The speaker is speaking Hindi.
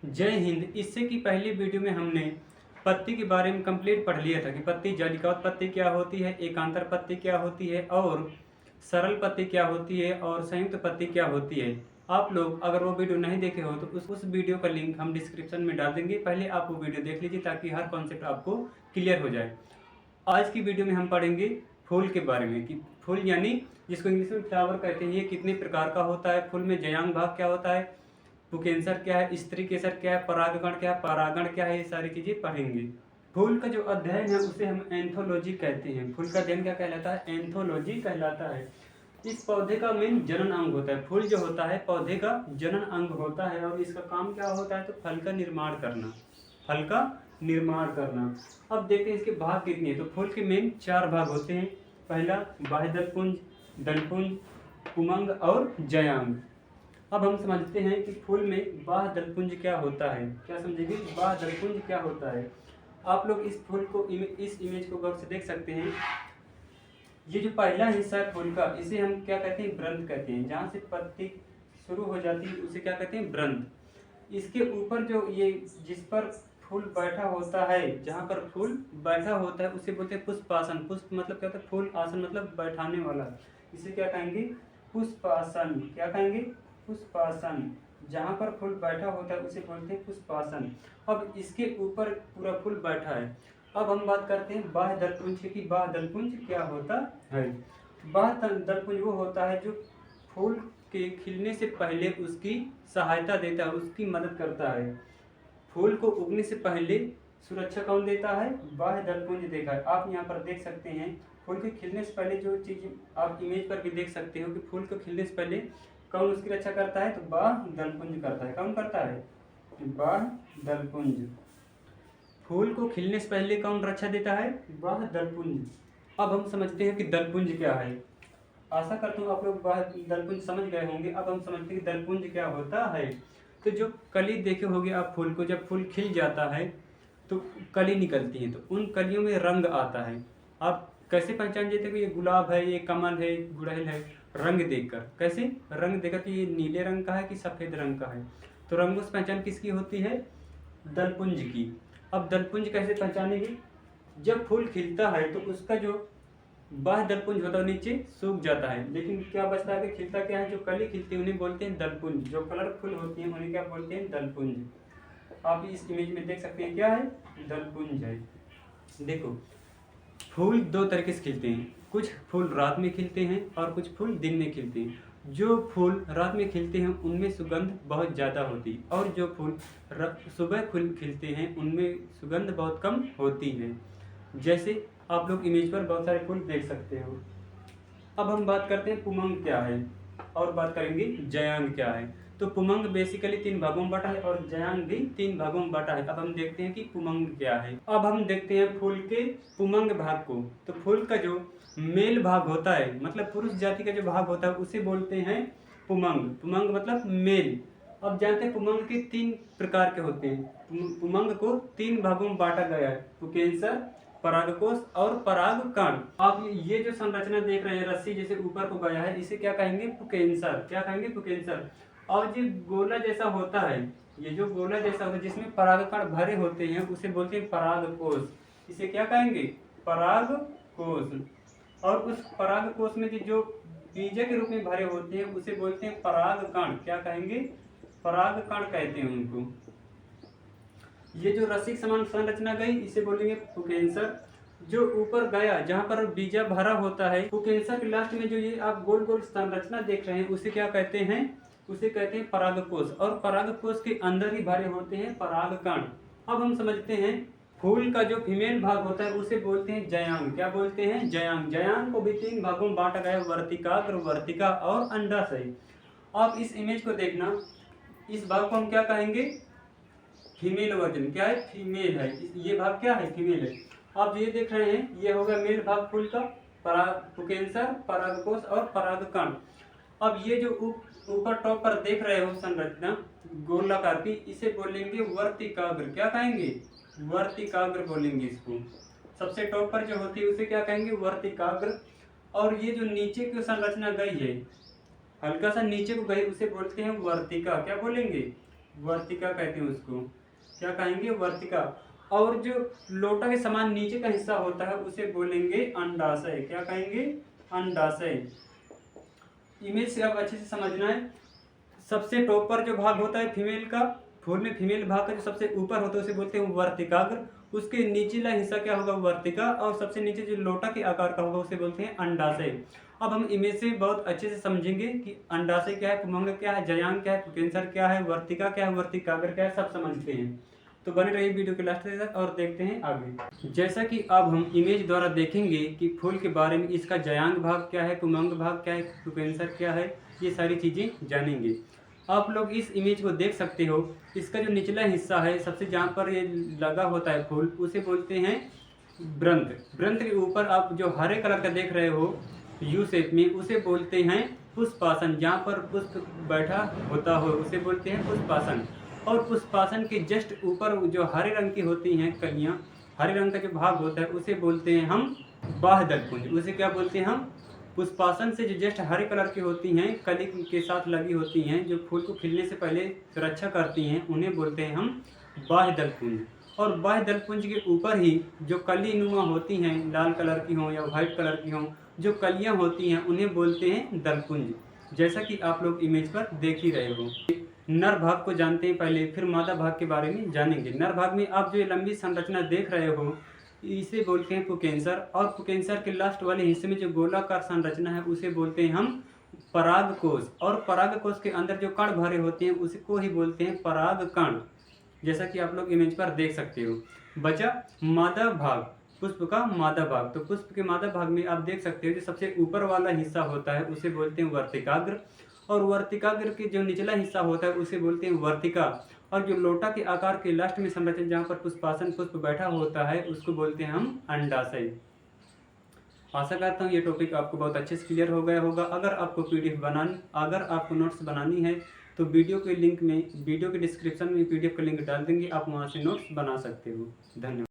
जय हिंद। इससे की पहली वीडियो में हमने पत्ती के बारे में कंप्लीट पढ़ लिया था कि पत्ती जालिकावत पत्ती क्या होती है, एकांतर पत्ती क्या होती है और सरल पत्ती क्या होती है और संयुक्त पत्ती क्या होती है। आप लोग अगर वो वीडियो नहीं देखे हो तो उस वीडियो का लिंक हम डिस्क्रिप्शन में डाल देंगे। पहले आप वो वीडियो देख लीजिए ताकि हर कॉन्सेप्ट आपको क्लियर हो जाए। आज की वीडियो में हम पढ़ेंगे फूल के बारे में कि फूल यानी जिसको इंग्लिश में फ्लावर कहते हैं, ये कितने प्रकार का होता है, फूल में जयांग भाग क्या होता है, पुकेंसर क्या है, स्त्री केसर क्या है, परागकण क्या है, परागण क्या है, ये सारी चीजें पढ़ेंगे। फूल का जो अध्ययन है उसे हम एंथोलॉजी कहते हैं। फूल का अध्ययन क्या कहलाता है? एंथोलॉजी कहलाता है। इस पौधे का मेन जनन अंग होता है। फूल जो होता है पौधे का जनन अंग होता है और इसका काम क्या होता है? तो फल का निर्माण करना, फल का निर्माण करना। अब देखते हैं इसके भाग कितने हैं। तो फूल के मेन 4 भाग होते हैं। पहला बाह्य दलपुंज, दलपुंज, पुमंग और जयांग। अब हम समझते हैं कि फूल में बाह्य दलपुंज क्या होता है। क्या समझेंगे? बाह्य दलपुंज क्या होता है। आप लोग इस फूल को इस इमेज को गौर से देख सकते हैं। ये जो पहला हिस्सा है फूल का, इसे हम क्या कहते हैं? ब्रंथ कहते हैं। जहाँ से पत्ती शुरू हो जाती है उसे क्या कहते हैं? ब्रंथ। इसके ऊपर जो ये जिस पर फूल बैठा होता है, जहाँ पर फूल बैठा होता है उसे बोलते हैं पुष्पासन। पुष्प मतलब क्या होता है? फूल। आसन मतलब बैठाने वाला। इसे क्या कहेंगे? पुष्पासन। क्या कहेंगे? पुष्पासन। जहाँ पर फूल बैठा होता है उसे बोलते हैं पुष्पासन। अब इसके ऊपर पूरा फूल बैठा है। अब हम बात करते हैं बाह्य दलपुंज की। बाह्य दलपुंज क्या होता है? बाह्य दलपुंज वो होता है जो फूल के खिलने से पहले उसकी सहायता देता है, उसकी मदद करता है। फूल को उगने से पहले सुरक्षा कौन देता है? बाह्य दलपुंज देता है। आप यहाँ पर देख सकते हैं फूल के खिलने से पहले जो चीज आप इमेज पर भी देख सकते हो कि फूल को खिलने से पहले कौन उसकी रक्षा करता है? तो बाह्य दलपुंज करता है। कौन करता है? बाह्य दलपुंज। फूल को खिलने से पहले कौन रक्षा देता है? बाह्य दलपुंज। अब हम समझते हैं कि दलपुंज क्या है। आशा करता हूँ आप लोग बाह्य दलपुंज समझ गए होंगे। अब हम समझते हैं कि दलपुंज क्या होता है। तो जो कली देखे होंगे आप फूल को, जब फूल खिल जाता है तो कली निकलती है, तो उन कलियों में रंग आता है। आप कैसे पहचान जाते हैं कि ये गुलाब है, ये कमल है, गुड़हल है? रंग देखकर। कैसे? रंग देखकर कि ये नीले रंग का है कि सफेद रंग का है। तो रंगों से पहचान किसकी होती है? दलपुंज की। अब दलपुंज कैसे पहचानेंगे? जब फूल खिलता है तो उसका जो बाह्य दलपुंज होता है नीचे सूख जाता है, लेकिन क्या बचता है? कि खिलता क्या है? जो कली खिलती है उन्हें बोलते हैं दलपुंज। जो कलरफुल होती है उन्हें क्या बोलते हैं? दलपुंज। आप इस इमेज में देख सकते हैं क्या है? दलपुंज है। देखो, फूल 2 तरीके से खिलते हैं। कुछ फूल रात में खिलते हैं और कुछ फूल दिन में खिलते हैं। जो फूल रात में खिलते हैं उनमें सुगंध बहुत ज़्यादा होती है और जो फूल सुबह खिलते हैं उनमें सुगंध बहुत कम होती है। जैसे आप लोग इमेज पर बहुत सारे फूल देख सकते हो। अब हम बात करते हैं पुमंग क्या है और बात करेंगे जयांग क्या है। तो पुमंग बेसिकली 3 भागों में बटा है और जयांग भी 3 भागों में बटा है। अब हम देखते हैं कि पुमंग क्या है। अब हम देखते हैं फूल के पुमंग भाग को। तो फूल का जो मेल भाग होता है, मतलब पुरुष जाति का जो भाग होता है उसे बोलते हैं पुमंग। पुमंग मतलब मेल। अब जानते हैं पुमंग के 3 प्रकार के होते हैं। पुमंग को 3 भागों में बांटा गया है, पुकेंसर, परागकोश और परागकण। आप ये जो संरचना देख रहे हैं रस्सी जैसे ऊपर को गया है, इसे क्या कहेंगे? पुकेंसर। क्या कहेंगे? पुकेंसर। और जो गोला जैसा होता है, ये जो गोला जैसा होता है जिसमें परागकण भरे होते हैं उसे बोलते हैं परागकोश। इसे क्या कहेंगे? परागकोश। और उस परागकोश में जो बीज के रूप में भरे होते हैं उसे बोलते हैं परागकण। क्या कहेंगे? परागकण कहते हैं उनको। ये जो रस्सी समान संरचना गई इसे बोलेंगे पुकेंसर। जो ऊपर गया जहाँ पर बीजा भरा होता है, पुकेंसर के लास्ट में जो ये आप गोल गोल संरचना देख रहे हैं उसे क्या कहते हैं? उसे कहते हैं परागकोश। और परागकोश के अंदर ही भरे होते हैं परागकण। अब हम समझते हैं फूल का जो फीमेल भाग होता है उसे बोलते हैं जयांग। क्या बोलते हैं? जयांग। जयांग को भी 3 भागों में बांटा गया है, वर्तिकाग्र, वर्तिका और अंडाशय। आप इस इमेज को देखना, इस भाग को हम क्या कहेंगे? Female version. क्या है? फीमेल है। ये भाग क्या है? फीमेल है। आप ये देख रहे हैं ये होगा मेल भाग फूल का, पुकेंसर, परागकोश और परागकण। अब ये जो ऊपर टॉप पर देख रहे हो संरचना गोलाकार की, इसे बोलेंगे वर्तिकाग्र। क्या कहेंगे? वर्तिकाग्र बोलेंगे इसको। सबसे टॉप पर जो होती है उसे क्या कहेंगे? वर्तिकाग्र। और ये जो नीचे की संरचना गई है, हल्का सा नीचे को गई, उसे बोलते हैं वर्तिका। क्या बोलेंगे? वर्तिका कहते हैं उसको, क्या कहेंगे, वर्तिका। और जो लोटा के समान नीचे का हिस्सा होता है उसे बोलेंगे अंडाशय, क्या कहेंगे, अंडाशय। इमेज से अब अच्छे से समझना है। सबसे टॉप पर जो भाग होता है फीमेल का, फूल में फीमेल भाग का जो सबसे ऊपर होता है उसे बोलते हैं वर्तिकाग्र। उसके निचला हिस्सा क्या होगा, वर्तिका। और सबसे नीचे जो लोटा के आकार का होगा उसे बोलते हैं अंडाशय। अब हम इमेज से बहुत अच्छे से समझेंगे कि अंडाशय क्या है, पुमंग क्या है, जयांग क्या है, पुंकेसर क्या है, वर्तिका क्या है, वर्तिकाग्र क्या है, सब समझते हैं। तो बने रहिए वीडियो के लास्ट तक और देखते हैं आगे। जैसा कि अब हम इमेज द्वारा देखेंगे कि फूल के बारे में, इसका जयांग भाग क्या है, पुमंग भाग क्या है, पुंकेसर क्या है, ये सारी चीज़ें जानेंगे। आप लोग इस इमेज को देख सकते हो। इसका जो निचला हिस्सा है सबसे जहाँ पर ये लगा होता है फूल उसे बोलते हैं ब्रंध। ब्रंध के ऊपर आप जो हरे कलर का देख रहे हो यू शेप में उसे बोलते हैं पुष्पासन। जहाँ पर पुष्प बैठा होता हो उसे बोलते हैं पुष्पासन। और पुष्पासन के जस्ट ऊपर जो हरे रंग की होती हैं कलियाँ, हरे रंग का जो भाग होता है उसे बोलते हैं हम बाह्यदलपुंज। उसे क्या बोलते हैं हम, पुष्पासन से जो जस्ट हरे कलर की होती हैं, कली के साथ लगी होती हैं, जो फूल को खिलने से पहले सुरक्षा करती हैं, उन्हें बोलते हैं हम बाह्यदलपुंज। और बाह्यदलपुंज के ऊपर ही जो कली नुमा होती हैं, लाल कलर की हों या वाइट कलर की हों, जो कलियां होती हैं उन्हें बोलते हैं दलपुंज। जैसा कि आप लोग इमेज पर देख ही रहे हो। नर भाग को जानते हैं पहले, फिर मादा भाग के बारे में जानेंगे। नर भाग में आप जो लंबी संरचना देख रहे हो इसे बोलते हैं पुंकेसर। और पुंकेसर के लास्ट वाले हिस्से में जो गोलाकार संरचना है उसे बोलते हैं हम परागकोश। और परागकोश के अंदर जो कण भरे होते हैं उसको ही बोलते हैं परागकण, जैसा कि आप लोग इमेज पर देख सकते हो। बचा मादा भाग, पुष्प का मादा भाग। तो पुष्प के मादा भाग में आप देख सकते हो जो सबसे ऊपर वाला हिस्सा होता है उसे बोलते हैं वर्तिकाग्र। और वर्तिकाग्र के जो निचला हिस्सा होता है उसे बोलते हैं वर्तिका। और जो लोटा के आकार के लास्ट में संरचना जहाँ पर पुष्पासन पुष्प बैठा होता है उसको बोलते हैं हम अंडाशय। आशा करता हूँ ये टॉपिक आपको बहुत अच्छे से क्लियर हो गया होगा। अगर आपको अगर आपको नोट्स बनानी है तो वीडियो के डिस्क्रिप्शन में पीडीएफ का लिंक डाल देंगे, आप वहाँ से नोट्स बना सकते हो। धन्यवाद।